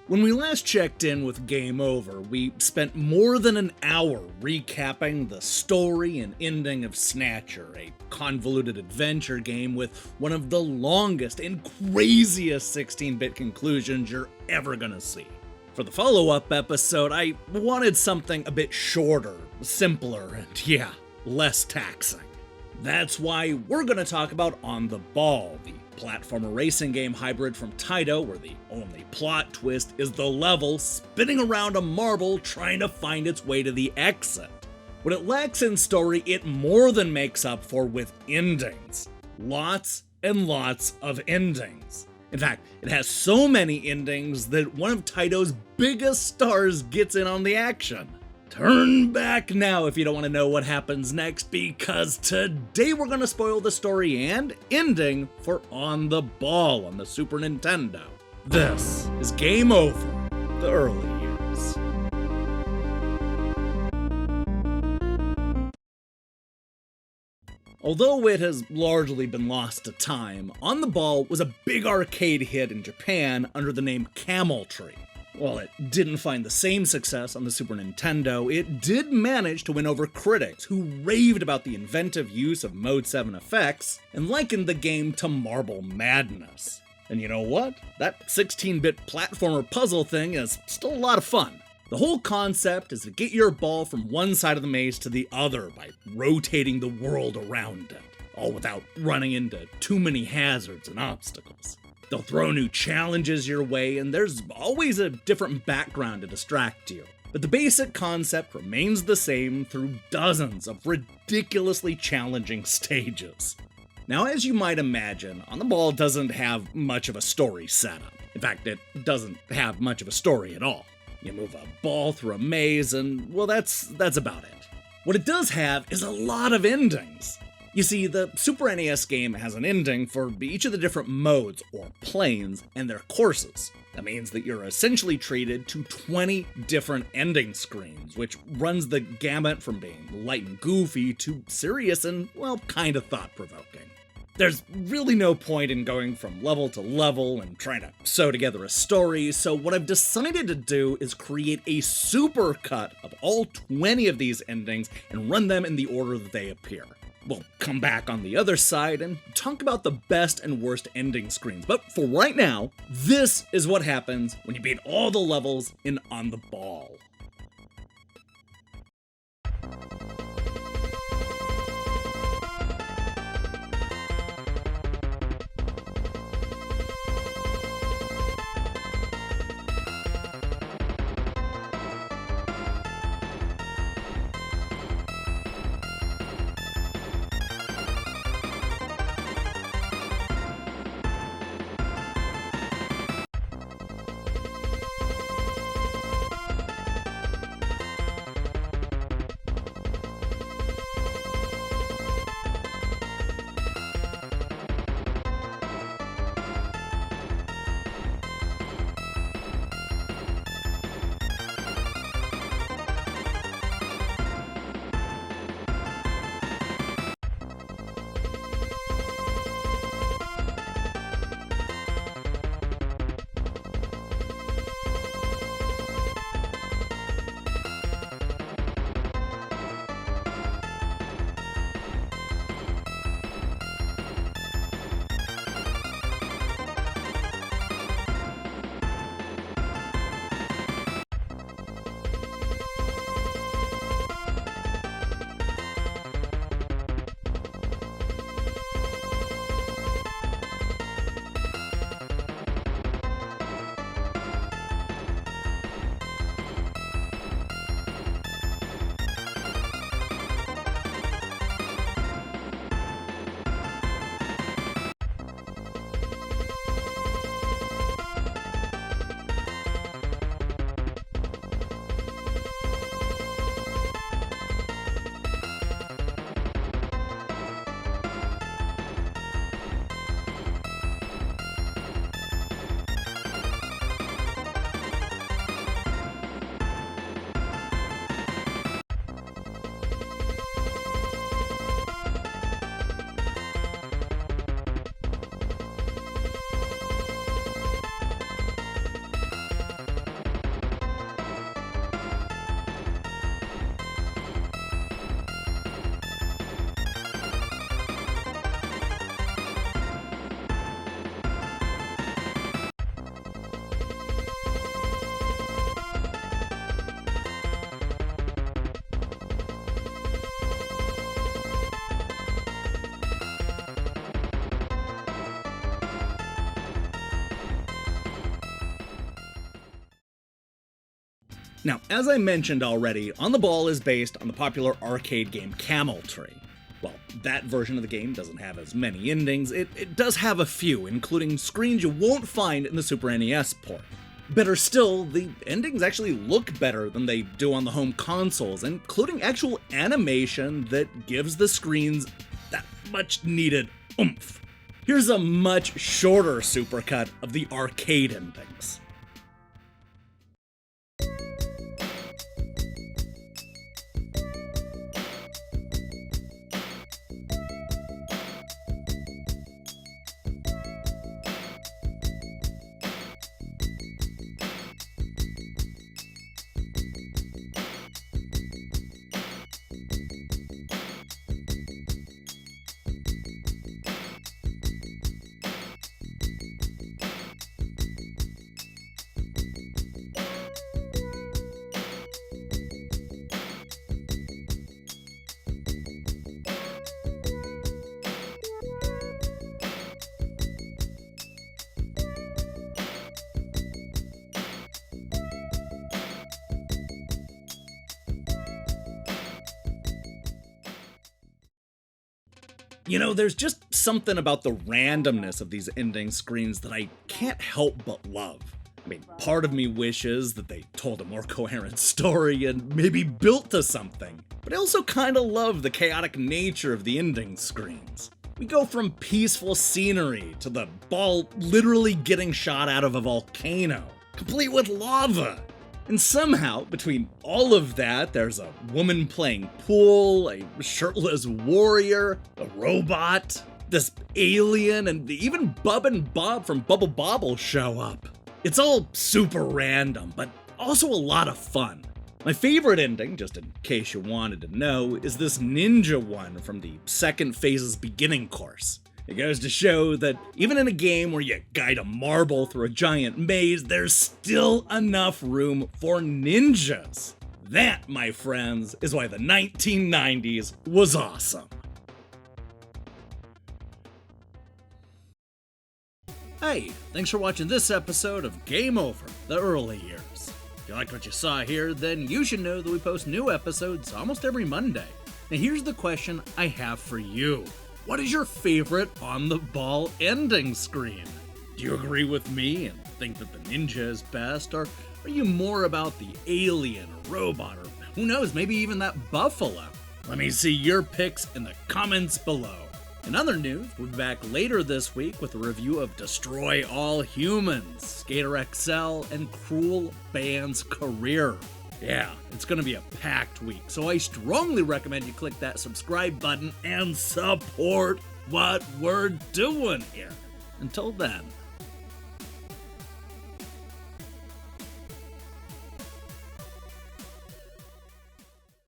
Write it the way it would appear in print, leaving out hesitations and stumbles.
When we last checked in with Game Over, we spent more than an hour recapping the story and ending of Snatcher, a convoluted adventure game with one of the longest and craziest 16-bit conclusions you're ever gonna see. For the follow-up episode, I wanted something a bit shorter, simpler, and less taxing. That's why we're gonna talk about On the Ball, the platformer racing game hybrid from Taito, where the only plot twist is the level spinning around a marble trying to find its way to the exit. What it lacks in story, it more than makes up for with endings. Lots and lots of endings. In fact, it has so many endings that one of Taito's biggest stars gets in on the action. Turn back now if you don't want to know what happens next, because today we're going to spoil the story and ending for On the Ball on the Super Nintendo. This is Game Over, the early years. Although it has largely been lost to time, On the Ball was a big arcade hit in Japan under the name Cameltry. While it didn't find the same success on the Super Nintendo, it did manage to win over critics who raved about the inventive use of Mode 7 effects and likened the game to marble madness. And you know what? That 16-bit platformer puzzle thing is still a lot of fun. The whole concept is to get your ball from one side of the maze to the other by rotating the world around it, all without running into too many hazards and obstacles. They'll throw new challenges your way, and there's always a different background to distract you. But the basic concept remains the same through dozens of ridiculously challenging stages. Now, as you might imagine, On the Ball doesn't have much of a story setup. In fact, it doesn't have much of a story at all. You move a ball through a maze, and, well, that's about it. What it does have is a lot of endings. You see, the Super NES game has an ending for each of the different modes, or planes, and their courses. That means that you're essentially treated to 20 different ending screens, which runs the gamut from being light and goofy to serious and, well, kind of thought-provoking. There's really no point in going from level to level and trying to sew together a story, so what I've decided to do is create a supercut of all 20 of these endings and run them in the order that they appear. We'll come back on the other side and talk about the best and worst ending screens, but for right now, this is what happens when you beat all the levels in On the Ball. Now, as I mentioned already, On the Ball is based on the popular arcade game Cameltry. Well, that version of the game doesn't have as many endings. It does have a few, including screens you won't find in the Super NES port. Better still, the endings actually look better than they do on the home consoles, including actual animation that gives the screens that much needed oomph. Here's a much shorter supercut of the arcade endings. You know, there's just something about the randomness of these ending screens that I can't help but love. I mean, part of me wishes that they told a more coherent story and maybe built to something, but I also kinda love the chaotic nature of the ending screens. We go from peaceful scenery to the ball literally getting shot out of a volcano, complete with lava. And somehow, between all of that, there's a woman playing pool, a shirtless warrior, a robot, this alien, and even Bub and Bob from Bubble Bobble show up. It's all super random, but also a lot of fun. My favorite ending, just in case you wanted to know, is this ninja one from the second phase's beginning course. It goes to show that even in a game where you guide a marble through a giant maze, there's still enough room for ninjas. That, my friends, is why the 1990s was awesome. Hey, thanks for watching this episode of Game Over, the early years. If you liked what you saw here, then you should know that we post new episodes almost every Monday. Now here's the question I have for you. What is your favorite On the Ball ending screen? Do you agree with me and think that the ninja is best, or are you more about the alien or robot, or who knows, maybe even that buffalo? Let me see your picks in the comments below. In other news, we'll be back later this week with a review of Destroy All Humans, Skater XL, and Cruel Band's Career. Yeah, it's gonna be a packed week, so I strongly recommend you click that subscribe button and support what we're doing here. Until then,